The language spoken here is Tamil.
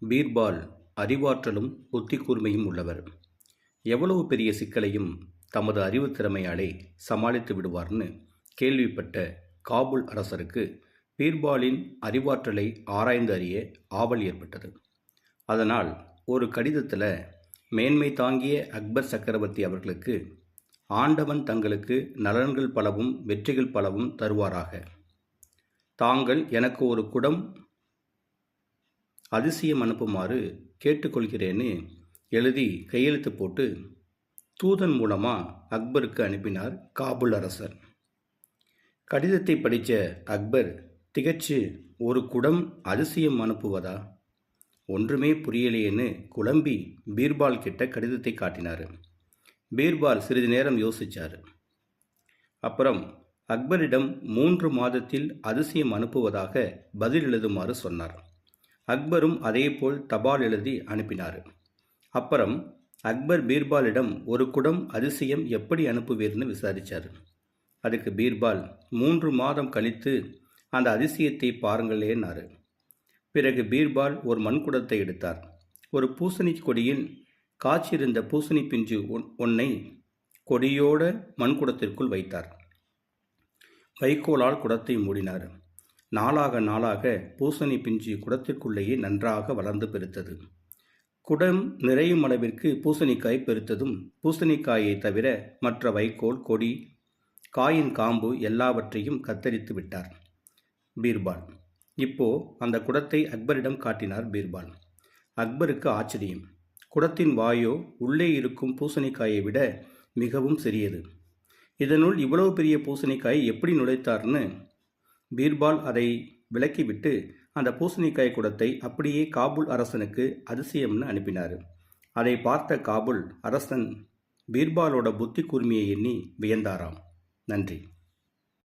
பீர்பால் அறிவாற்றலும் புத்தி கூர்மையும் உள்ளவர். எவ்வளவு பெரிய சிக்கலையும் தமது அறிவு திறமையாலே சமாளித்து விடுவார்னு கேள்விப்பட்ட காபூல் அரசருக்கு பீர்பாலின் அறிவாற்றலை ஆராய்ந்து அறிய ஆவல் ஏற்பட்டது. அதனால் ஒரு கடிதத்தில் மேன்மை தாங்கிய அக்பர் சக்கரவர்த்தி அவர்களுக்கு ஆண்டவன் தங்களுக்கு நலன்கள் பலவும் வெற்றிகள் பலவும் தருவாராக. தாங்கள் எனக்கு ஒரு குடம் அதிசயம் அனுப்புமாறு கேட்டுக்கொள்கிறேன்னு எழுதி கையெழுத்து போட்டு தூதன் மூலமாக அக்பருக்கு அனுப்பினார் காபூல் அரசர். கடிதத்தை படித்த அக்பர் திகச்சு, ஒரு குடம் அதிசயம் அனுப்புவதா, ஒன்றுமே புரியலையேன்னு குழம்பி பீர்பால் கிட்ட கடிதத்தை காட்டினார். பீர்பால் சிறிது நேரம் யோசித்தார். அப்புறம் அக்பரிடம் 3 மாதத்தில் அதிசயம் அனுப்புவதாக பதில் எழுதுமாறு சொன்னார். அக்பரும் அதேபோல் தபால் எழுதி அனுப்பினார். அப்புறம் அக்பர் பீர்பாலிடம் ஒரு குடம் அதிசயம் எப்படி அனுப்புவீர்னு விசாரித்தார். அதுக்கு பீர்பால் 3 மாதம் கழித்து அந்த அதிசயத்தை பாருங்களேன்னாரு. பிறகு பீர்பால் ஒரு மண்குடத்தை எடுத்தார். ஒரு பூசணி கொடியில் காய்ச்சிருந்த பூசணி பிஞ்சு ஒன்றை கொடியோட மண்குடத்திற்குள் வைத்தார். வைக்கோலால் குடத்தை மூடினார். நாளாக நாளாக பூசணி பிஞ்சு குடத்திற்குள்ளேயே நன்றாக வளர்ந்து பெருத்தது. குடம் நிறையும் அளவிற்கு பூசணிக்காய் பெருத்ததும் பூசணிக்காயை தவிர மற்ற வைக்கோல், கொடி, காயின் காம்பு எல்லாவற்றையும் கத்தரித்து விட்டார் பீர்பால். இப்போ அந்த குடத்தை அக்பரிடம் காட்டினார் பீர்பால். அக்பருக்கு ஆச்சரியம். குடத்தின் வாயோ உள்ளே இருக்கும் பூசணிக்காயை விட மிகவும் சிறியது. இதனுள் இவ்வளவு பெரிய பூசணிக்காயை எப்படி நுழைத்தார்னு பீர்பால் அதை விலக்கிவிட்டு அந்த பூசணிக்காய் குடத்தை அப்படியே காபூல் அரசனுக்கு அதிசயம்னு அனுப்பினார். அதை பார்த்த காபூல் அரசன் பீர்பாலோட புத்தி கூர்மையை எண்ணி வியந்தாராம். நன்றி.